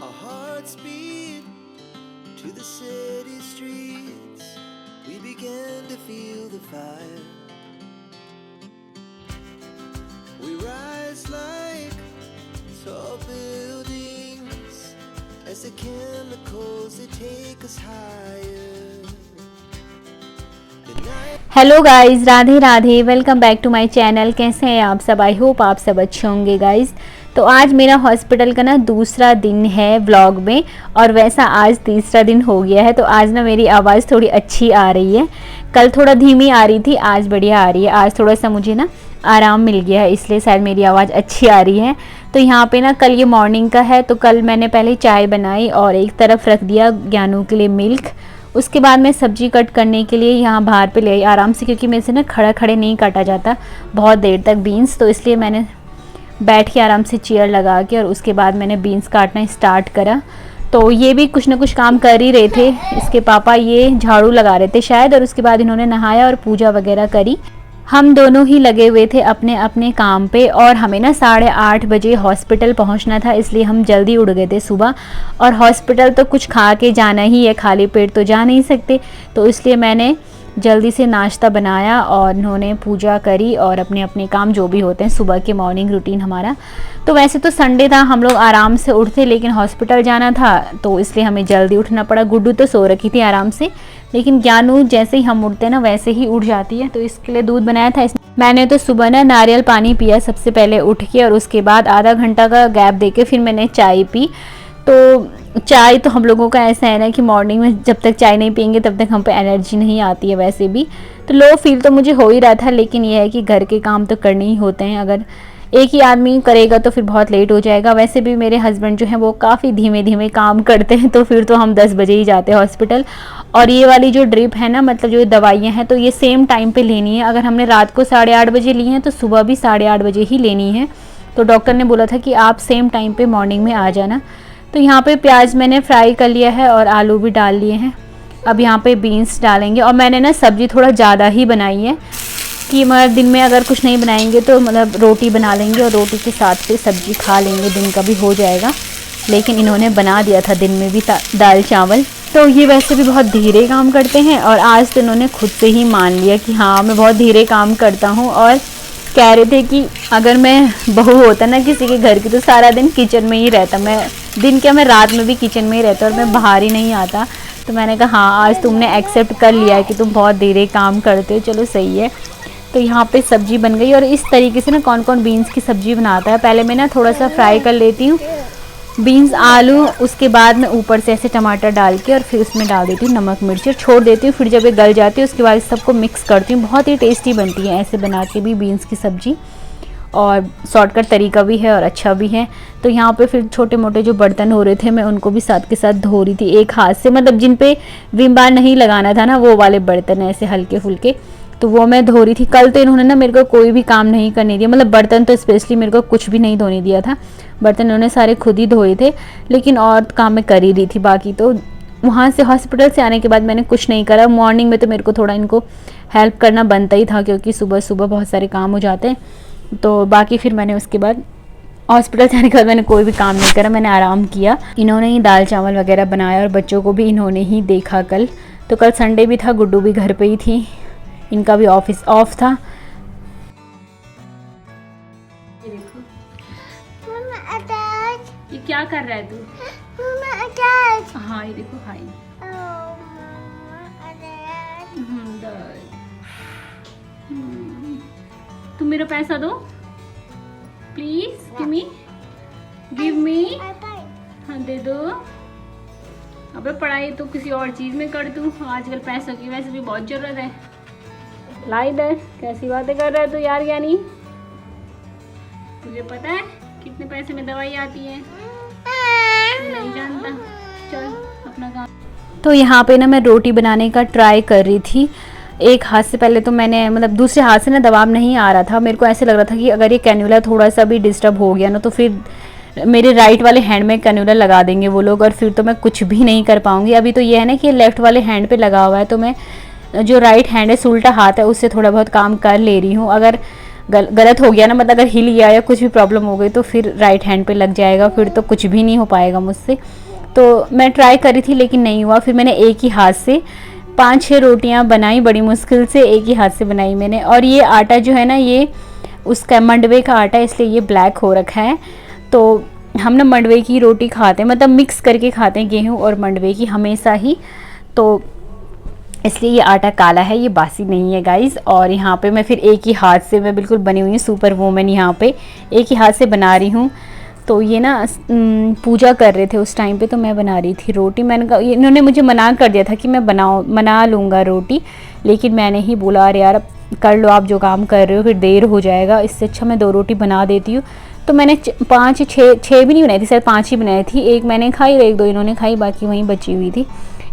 Our hearts beat to the city streets. We began to feel the fire. We rise like tall buildings as the chemicals that take us higher. Hello guys, Radhe Radhe. Welcome back to my channel. कैसे हैं आप सब? I hope आप सब अच्छे होंगे guys. तो आज मेरा हॉस्पिटल का ना दूसरा दिन है व्लॉग में, और वैसा आज तीसरा दिन हो गया है। तो आज ना मेरी आवाज़ थोड़ी अच्छी आ रही है। कल थोड़ा धीमी आ रही थी, आज बढ़िया आ रही है। आज थोड़ा सा मुझे ना आराम मिल गया है, इसलिए शायद मेरी आवाज़ अच्छी आ रही है। तो यहाँ पे ना कल ये मॉर्निंग का है, तो कल मैंने पहले चाय बनाई और एक तरफ रख दिया ज्ञानू के लिए मिल्क। उसके बाद मैं सब्जी कट करने के लिए यहाँ बाहर पे ले आई आराम से, क्योंकि मेरे से ना खड़ा खड़े नहीं काटा जाता बहुत देर तक बीन्स, तो इसलिए मैंने बैठ के आराम से चेयर लगा के और उसके बाद मैंने बीन्स काटना स्टार्ट करा। तो ये भी कुछ ना कुछ काम कर ही रहे थे। इसके पापा ये झाड़ू लगा रहे थे शायद, और उसके बाद इन्होंने नहाया और पूजा वगैरह करी। हम दोनों ही लगे हुए थे अपने अपने काम पे, और हमें ना 8:30 बजे हॉस्पिटल पहुंचना था, इसलिए हम जल्दी उठ गए थे सुबह। और हॉस्पिटल तो कुछ खा के जाना ही है, खाली पेट तो जा नहीं सकते। तो इसलिए मैंने जल्दी से नाश्ता बनाया और इन्होंने पूजा करी और अपने अपने काम जो भी होते हैं सुबह के मॉर्निंग रूटीन हमारा। तो वैसे तो संडे था, हम लोग आराम से उठते, लेकिन हॉस्पिटल जाना था तो इसलिए हमें जल्दी उठना पड़ा। गुड्डू तो सो रखी थी आराम से, लेकिन ज्ञानू जैसे ही हम उठते ना वैसे ही उठ जाती है। तो इसके लिए दूध बनाया था। मैंने तो सुबह ना नारियल पानी पिया सबसे पहले उठ के, और उसके बाद आधा घंटा का गैप देके फिर मैंने चाय पी। तो चाय तो हम लोगों का ऐसा है ना कि मॉर्निंग में जब तक चाय नहीं पियेंगे तब तक हम पे एनर्जी नहीं आती है वैसे भी। तो लो फील तो मुझे हो ही रहा था, लेकिन ये है कि घर के काम तो करने ही होते हैं। अगर एक ही आदमी करेगा तो फिर बहुत लेट हो जाएगा। वैसे भी मेरे हस्बैंड जो हैं वो काफ़ी धीमे धीमे काम करते हैं, तो फिर तो हम 10 बजे ही जाते हैं हॉस्पिटल। और ये वाली जो ड्रिप है ना, मतलब जो दवाइयाँ हैं, तो ये सेम टाइम पे लेनी है। अगर हमने रात को 8:30 बजे ली हैं तो सुबह भी 8:30 बजे ही लेनी है। तो डॉक्टर ने बोला था कि आप सेम टाइम पे मॉर्निंग में आ जाना। तो यहाँ पे प्याज मैंने फ्राई कर लिया है और आलू भी डाल लिए हैं। अब यहाँ पे बीन्स डालेंगे, और मैंने ना सब्ज़ी थोड़ा ज़्यादा ही बनाई है कि मतलब दिन में अगर कुछ नहीं बनाएंगे तो मतलब रोटी बना लेंगे और रोटी के साथ पे सब्ज़ी खा लेंगे, दिन का भी हो जाएगा। लेकिन इन्होंने बना दिया था दिन में भी दाल चावल। तो ये वैसे भी बहुत धीरे काम करते हैं, और आज तो इन्होंने खुद से ही मान लिया कि हाँ मैं बहुत धीरे काम करता हूँ। और कह रहे थे कि अगर मैं बहू होता ना किसी के घर की तो सारा दिन किचन में ही रहता। मैं दिन क्या, मैं रात में भी किचन में ही रहता और मैं बाहर ही नहीं आता। तो मैंने कहा हाँ, आज तुमने एक्सेप्ट कर लिया है कि तुम बहुत धीरे काम करते हो, चलो सही है। तो यहाँ पे सब्ज़ी बन गई, और इस तरीके से ना कौन कौन बीन्स की सब्ज़ी बनाता है। पहले मैं ना थोड़ा सा फ्राई कर लेती हूँ बीन्स आलू, उसके बाद मैं ऊपर से ऐसे टमाटर डाल के और फिर उसमें डाल देती हूँ नमक मिर्च और छोड़ देती हूँ। फिर जब ये गल जाती है उसके बाद सबको मिक्स करती हूँ। बहुत ही टेस्टी बनती है ऐसे बना के भी बीन्स की सब्ज़ी, और शॉर्टकट तरीका भी है और अच्छा भी है। तो यहाँ पे फिर छोटे मोटे जो बर्तन हो रहे थे मैं उनको भी साथ के साथ धो रही थी एक हाथ से, मतलब जिन पे विम बार नहीं लगाना था ना वो वाले बर्तन ऐसे हल्के फुल्के, तो वो मैं धो रही थी। कल तो इन्होंने ना मेरे को कोई भी काम नहीं करने दिया, मतलब बर्तन तो स्पेशली मेरे को कुछ भी नहीं धोने दिया था। बर्तन इन्होंने सारे खुद ही धोए थे, लेकिन और काम मैं कर ही रही थी बाकी। तो वहाँ से हॉस्पिटल से आने के बाद मैंने कुछ नहीं करा। मॉर्निंग में तो मेरे को थोड़ा इनको हेल्प करना बनता ही था, क्योंकि सुबह सुबह बहुत सारे काम हो जाते हैं। तो बाकी फिर मैंने उसके बाद हॉस्पिटल से आने के बाद मैंने कोई भी काम नहीं करा, मैंने आराम किया। इन्होंने ही दाल चावल वगैरह बनाया और बच्चों को भी इन्होंने ही देखा कल। तो कल संडे भी था, गुड्डू भी घर पे ही थी, इनका भी ऑफिस ऑफ था। ये देखो ये क्या कर रहा है तू? हाँ ये देखो हाई। तुम मेरा पैसा दो प्लीज, गिव मी। हाँ दे दो। अबे पढ़ाई तो किसी और चीज में कर दूँ, आजकल पैसों की वैसे भी बहुत जरूरत है। ला इधर, कैसी बातें कर रहा है तू यार ज्ञानी? तुझे पता है कितने पैसे में दवाई आती है? नहीं जानता, चल अपना काम। तो यहाँ पे ना मैं रोटी बनाने का ट्राई कर रही थी। एक हाथ से पहले तो मैंने मतलब दूसरे हाथ से ना दबाव नहीं आ रहा था। मेरे को ऐसे लग रहा था कि अगर ये कैन्यूला थोड़ा सा भी डिस्टर्ब हो गया ना तो फिर मेरे राइट वाले हैंड में कैन्यूला लगा देंगे वो लोग, और फिर तो मैं कुछ भी नहीं कर पाऊँगी। अभी तो ये है ना कि लेफ़्ट वाले हैंड पे लगा हुआ है, तो मैं जो राइट हैंड है उल्टा हाथ है उससे थोड़ा बहुत काम कर ले रही हूँ। अगर गलत हो गया ना, मतलब अगर हिल गया या कुछ भी प्रॉब्लम हो गई तो फिर राइट हैंड पे लग जाएगा, फिर तो कुछ भी नहीं हो पाएगा मुझसे। तो मैं ट्राई करी थी लेकिन नहीं हुआ। फिर मैंने एक ही हाथ से 5-6 रोटियां बनाई, बड़ी मुश्किल से एक ही हाथ से बनाई मैंने। और ये आटा जो है ना, ये उसका मंडवे का आटा है, इसलिए ये ब्लैक हो रखा है। तो हम ना मंडवे की रोटी खाते हैं, मतलब मिक्स करके खाते हैं गेहूं और मंडवे की हमेशा ही, तो इसलिए ये आटा काला है, ये बासी नहीं है गाइस। और यहाँ पे मैं फिर एक ही हाथ से, मैं बिल्कुल बनी हुई हूँ सुपर वूमेन, यहाँ पे एक ही हाथ से बना रही हूँ। तो ये ना पूजा कर रहे थे उस टाइम पे, तो मैं बना रही थी रोटी। मैंने कहा, इन्होंने मुझे मना कर दिया था कि मैं बना लूँगा रोटी, लेकिन मैंने ही बोला अरे यार कर लो आप जो काम कर रहे हो, फिर देर हो जाएगा, इससे अच्छा मैं 2 रोटी बना देती हूँ। तो मैंने 5-6 भी नहीं बनाई थी, शायद 5 ही बनाई थी। एक मैंने खाई और 1-2 इन्होंने खाई, बाकी वहीं बची हुई थी,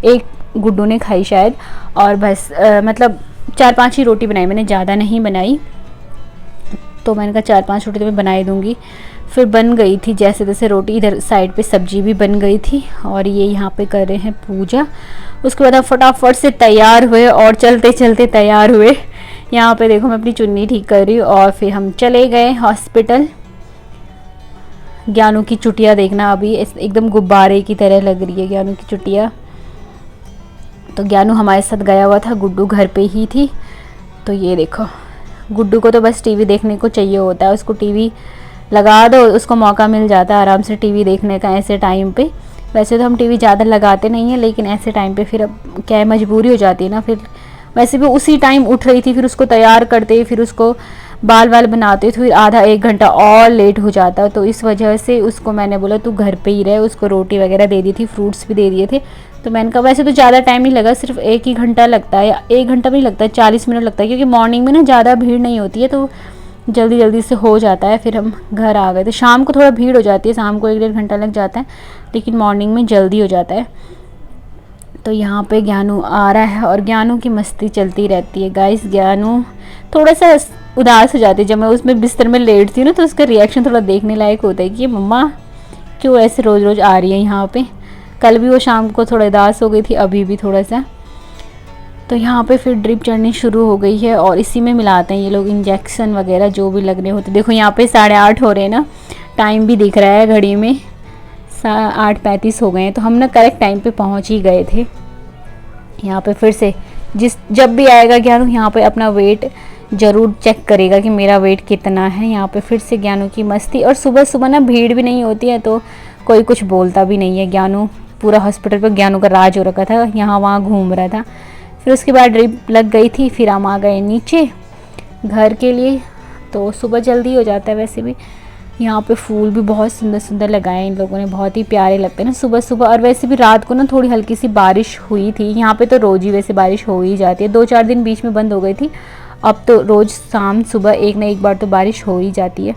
एक गुड्डू ने खाई शायद। और बस मतलब 4-5 ही रोटी बनाई मैंने, ज़्यादा नहीं बनाई। तो मैंने कहा 4-5 रोटी तो मैं बना ही दूँगी। फिर बन गई थी जैसे तैसे रोटी, इधर साइड पे सब्जी भी बन गई थी। और ये यहाँ पे कर रहे हैं पूजा। उसके बाद हम फटाफट से तैयार हुए और चलते चलते तैयार हुए। यहाँ पे देखो मैं अपनी चुन्नी ठीक कर रही हूँ। और फिर हम चले गए हॉस्पिटल। ज्ञानू की चुटिया देखना, अभी एकदम गुब्बारे की तरह लग रही है ज्ञानू की चुटिया। तो ज्ञानू हमारे साथ गया हुआ था, गुड्डू घर पे ही थी। तो ये देखो, गुड्डू को तो बस टीवी देखने को चाहिए होता है, उसको टीवी लगा दो, उसको मौका मिल जाता है आराम से टीवी देखने का ऐसे टाइम पे। वैसे तो हम टीवी ज़्यादा लगाते नहीं हैं, लेकिन ऐसे टाइम पे फिर अब क्या है, मजबूरी हो जाती है ना। फिर वैसे भी उसी टाइम उठ रही थी, फिर उसको तैयार करते, फिर उसको बाल बनाते, तो फिर आधा 1 घंटा और लेट हो जाता। तो इस वजह से उसको मैंने बोला तू घर पे ही रहे, उसको रोटी वगैरह दे दी थी, फ्रूट्स भी दे दिए थे। तो मैंने कहा वैसे तो ज़्यादा टाइम नहीं लगा, सिर्फ 1 ही घंटा लगता है, या 1 घंटा भी नहीं लगता है, 40 मिनट लगता है, क्योंकि मॉर्निंग में ना ज़्यादा भीड़ नहीं होती है, तो जल्दी जल्दी से हो जाता है। फिर हम घर आ गए थे। शाम को थोड़ा भीड़ हो जाती है, शाम को 1-1.5 घंटा लग जाता है, लेकिन मॉर्निंग में जल्दी हो जाता है। तो यहाँ पे ज्ञानू आ रहा है और ज्ञानू की मस्ती चलती रहती है गाइस। ज्ञानू थोड़ा सा उदास हो जाती है जब मैं उसमें बिस्तर में लेटती हूँ ना, तो उसका रिएक्शन थोड़ा देखने लायक होता है कि मम्मा क्यों ऐसे रोज़ रोज़ आ रही है यहाँ पे। कल भी वो शाम को थोड़ा उदास हो गई थी, अभी भी थोड़ा सा। तो यहाँ पे फिर ड्रिप चढ़नी शुरू हो गई है और इसी में मिलाते हैं ये लोग इंजेक्शन वगैरह जो भी लगने होते। देखो यहाँ पे 8:30 हो रहे हैं ना, टाइम भी दिख रहा है घड़ी में, 8:35 हो गए हैं। तो हम ना करेक्ट टाइम पे पहुँच ही गए थे। यहाँ पे फिर से जब भी आएगा ज्ञानू यहाँ पे अपना वेट ज़रूर चेक करेगा कि मेरा वेट कितना है। यहाँ पे फिर से ज्ञानू की मस्ती। और सुबह सुबह ना भीड़ भी नहीं होती है, तो कोई कुछ बोलता भी नहीं है। ज्ञानू पूरा हॉस्पिटल पर ज्ञानू का राज हो रखा था, यहाँ वहाँ घूम रहा था। फिर उसके बाद ड्रिप लग गई थी, फिर हम आ गए नीचे घर के लिए। तो सुबह जल्दी हो जाता है वैसे भी। यहाँ पे फूल भी बहुत सुंदर सुंदर लगाए इन लोगों ने, बहुत ही प्यारे लगते हैं ना सुबह सुबह। और वैसे भी रात को ना थोड़ी हल्की सी बारिश हुई थी। यहाँ पे तो रोज़ ही वैसे बारिश हो ही जाती है, 2-4 दिन बीच में बंद हो गई थी, अब तो रोज़ शाम सुबह एक ना एक बार तो बारिश हो ही जाती है।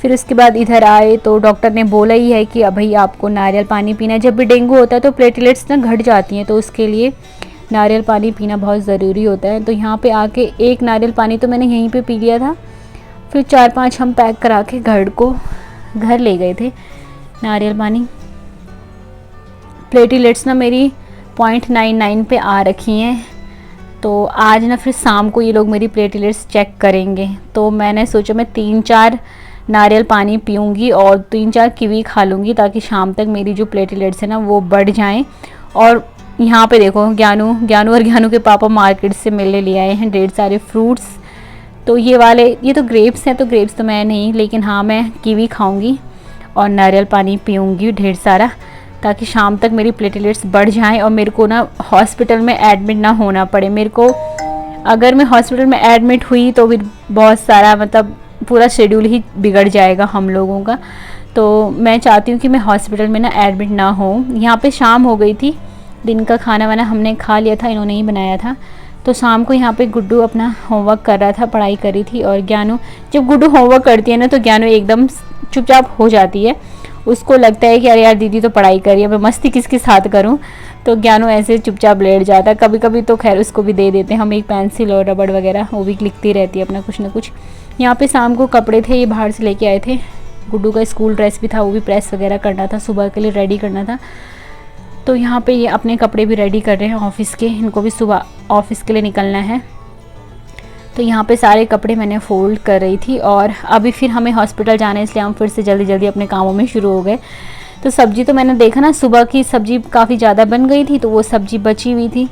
फिर उसके बाद इधर आए तो डॉक्टर ने बोला ही है कि भाई आपको नारियल पानी पीना है। जब भी डेंगू होता है तो प्लेटलेट्स ना घट जाती हैं, तो उसके लिए नारियल पानी पीना बहुत ज़रूरी होता है। तो यहाँ पे आके 1 नारियल पानी तो मैंने यहीं पे पी लिया था। फिर 4-5 हम पैक करा के घर ले गए थे नारियल पानी। प्लेटलेट्स ना मेरी 0.99 पे आ रखी हैं। तो आज ना फिर शाम को ये लोग मेरी प्लेटलेट्स चेक करेंगे। तो मैंने सोचा मैं 3-4 नारियल पानी पीऊँगी और 3-4 कीवी खा लूँगी, ताकि शाम तक मेरी जो प्लेटलेट्स है ना वो बढ़ जाएं। और यहाँ पे देखो ज्ञानू और ज्ञानू के पापा मार्केट से मेले ले आए हैं ढेर सारे फ्रूट्स। तो ये तो ग्रेप्स हैं, तो ग्रेप्स तो मैं नहीं, लेकिन हाँ मैं कीवी खाऊंगी और नारियल पानी पीऊँगी ढेर सारा, ताकि शाम तक मेरी प्लेटलेट्स बढ़ जाएं और मेरे को ना हॉस्पिटल में एडमिट ना होना पड़े। मेरे को अगर मैं हॉस्पिटल में एडमिट हुई तो फिर बहुत सारा मतलब पूरा शेड्यूल ही बिगड़ जाएगा हम लोगों का। तो मैं चाहती हूँ कि मैं हॉस्पिटल में ना एडमिट ना हो। यहाँ पे शाम हो गई थी, दिन का खाना वाना हमने खा लिया था, इन्होंने ही बनाया था। तो शाम को यहाँ पे गुड्डू अपना होमवर्क कर रहा था, पढ़ाई कर रही थी। और ज्ञानू, जब गुड्डू होमवर्क करती है ना तो ज्ञानू एकदम चुपचाप हो जाती है। उसको लगता है कि अरे यार दीदी तो पढ़ाई कर रही है, मैं मस्ती किसके साथ करूँ। तो ज्ञानू ऐसे चुपचाप लेट जाता है। कभी कभी तो खैर उसको भी दे देते हैं हम एक पेंसिल और रबड़ वगैरह, वो भी लिखती रहती है अपना कुछ ना कुछ। यहाँ पे शाम को कपड़े थे, ये बाहर से लेके आए थे। गुड्डू का स्कूल ड्रेस भी था, वो भी प्रेस वगैरह करना था, सुबह के लिए रेडी करना था। तो यहाँ पे ये अपने कपड़े भी रेडी कर रहे हैं ऑफिस के, इनको भी सुबह ऑफिस के लिए निकलना है। तो यहाँ पे सारे कपड़े मैंने फ़ोल्ड कर रही थी और अभी फिर हमें हॉस्पिटल जाना है, इसलिए हम फिर से जल्दी जल्दी अपने कामों में शुरू हो गए। तो सब्ज़ी तो मैंने देखा ना, सुबह की सब्ज़ी काफ़ी ज़्यादा बन गई थी, तो वो सब्ज़ी बची हुई थी,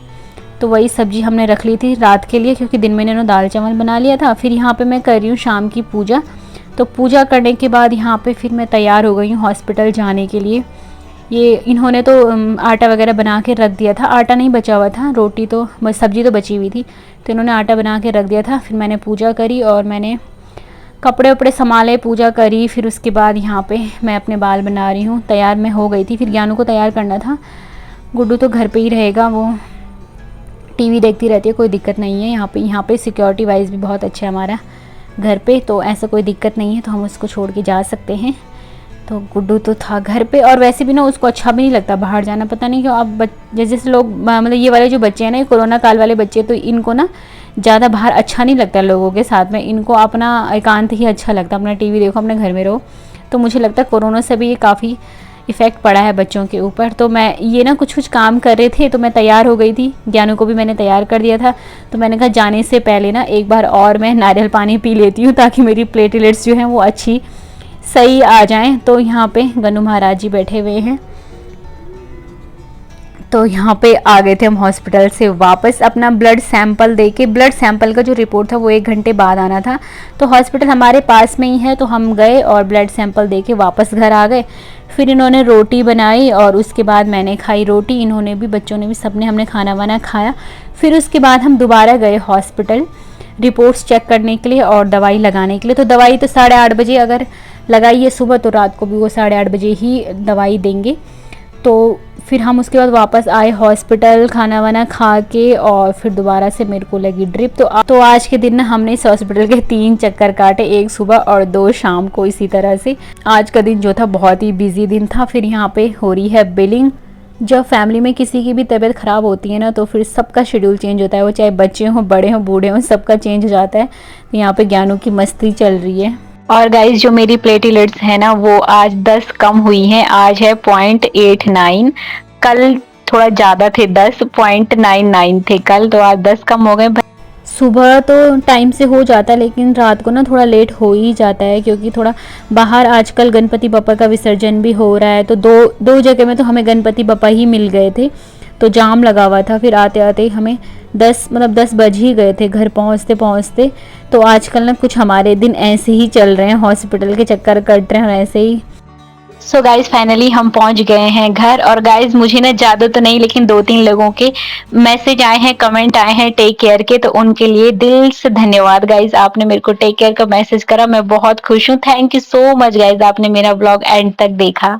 तो वही सब्ज़ी हमने रख ली थी रात के लिए, क्योंकि दिन में इन्होंने दाल चावल बना लिया था। फिर यहाँ पे मैं कर रही हूँ शाम की पूजा। तो पूजा करने के बाद यहाँ पे फिर मैं तैयार हो गई हूँ हॉस्पिटल जाने के लिए। ये इन्होंने तो आटा वगैरह बना के रख दिया था, आटा नहीं बचा हुआ था, रोटी तो सब्ज़ी तो बची हुई थी, तो इन्होंने आटा बना के रख दिया था। फिर मैंने पूजा करी और मैंने कपड़े वपड़े संभाले, पूजा करी। फिर उसके बाद यहाँ पे मैं अपने बाल बना रही हूँ, तैयार मैं हो गई थी। फिर ज्ञानू को तैयार करना था, गुड्डू तो घर पे ही रहेगा, वो टीवी देखती रहती है, कोई दिक्कत नहीं है। यहाँ पे सिक्योरिटी वाइज भी बहुत अच्छा है हमारा घर पे, तो ऐसा कोई दिक्कत नहीं है, तो हम उसको छोड़ के जा सकते हैं। तो गुड्डू तो था घर पे, और वैसे भी ना उसको अच्छा भी नहीं लगता बाहर जाना, पता नहीं क्यों। अब जैसे लोग मतलब ये वाले जो बच्चे हैं ना, कोरोना काल वाले बच्चे, तो इनको ना ज़्यादा बाहर अच्छा नहीं लगता लोगों के साथ में, इनको अपना एकांत ही अच्छा लगता है, अपना टीवी देखो, अपने घर में रहो। तो मुझे लगता है कोरोना से भी ये काफ़ी इफ़ेक्ट पड़ा है बच्चों के ऊपर। तो मैं ये ना कुछ काम कर रहे थे, तो मैं तैयार हो गई थी, ज्ञानू को भी मैंने तैयार कर दिया था। तो मैंने कहा जाने से पहले ना एक बार और मैं नारियल पानी पी लेती हूँ, ताकि मेरी प्लेटलेट्स जो हैं वो अच्छी सही आ जाएं। तो यहाँ पे गनु महाराज जी बैठे हुए हैं। तो यहाँ पे आ गए थे हम हॉस्पिटल से वापस, अपना ब्लड सैंपल देके। ब्लड सैंपल का जो रिपोर्ट था वो 1 घंटे बाद आना था, तो हॉस्पिटल हमारे पास में ही है, तो हम गए और ब्लड सैंपल देके वापस घर आ गए। फिर इन्होंने रोटी बनाई और उसके बाद मैंने खाई रोटी, इन्होंने भी, बच्चों ने भी, सबने, हमने खाना वाना खाया। फिर उसके बाद हम दोबारा गए हॉस्पिटल रिपोर्ट्स चेक करने के लिए और दवाई लगाने के लिए। तो दवाई तो 8:30 बजे अगर लगाई है सुबह, तो रात को भी वो 8:30 बजे ही दवाई देंगे। तो फिर हम उसके बाद वापस आए हॉस्पिटल, खाना वाना खा के, और फिर दोबारा से मेरे को लगी ड्रिप। तो आज के दिन ना हमने इस हॉस्पिटल के 3 चक्कर काटे, 1 सुबह और 2 शाम को। इसी तरह से आज का दिन जो था बहुत ही बिजी दिन था। फिर यहाँ पे हो रही है बिलिंग। जब फैमिली में किसी की भी तबीयत ख़राब होती है ना, तो फिर सबका शेड्यूल चेंज होता है, वो चाहे बच्चे हों, बड़े हों, बूढ़े हों, सबका चेंज हो जाता है। तो यहाँ पे ज्ञानू की मस्ती चल रही है। और गाइज जो मेरी प्लेटलेट्स है ना, वो आज 10 कम हुई हैं। आज है 0.89, कल थोड़ा ज़्यादा थे, 10.99 थे कल, तो आज 10 कम हो गए। सुबह तो टाइम से हो जाता है, लेकिन रात को ना थोड़ा लेट हो ही जाता है, क्योंकि थोड़ा बाहर आजकल गणपति बप्पा का विसर्जन भी हो रहा है। तो दो जगह में तो हमें गणपति बप्पा ही मिल गए थे, तो जाम लगा हुआ था। फिर आते आते हमें 10 बज ही गए थे घर पहुंचते पहुंचते। तो आजकल ना कुछ हमारे दिन ऐसे ही चल रहे हैं, हॉस्पिटल के चक्कर कट रहे हैं ऐसे ही। सो गाइज फाइनली हम पहुंच गए हैं घर। और गाइज मुझे ना ज़्यादा तो नहीं, लेकिन 2-3 लोगों के मैसेज आए हैं, कमेंट आए हैं टेक केयर के, तो उनके लिए दिल से धन्यवाद गाइज। आपने मेरे को टेक केयर का मैसेज करा, मैं बहुत खुश हूँ। Thank you so much guys, आपने मेरा ब्लॉग एंड तक देखा।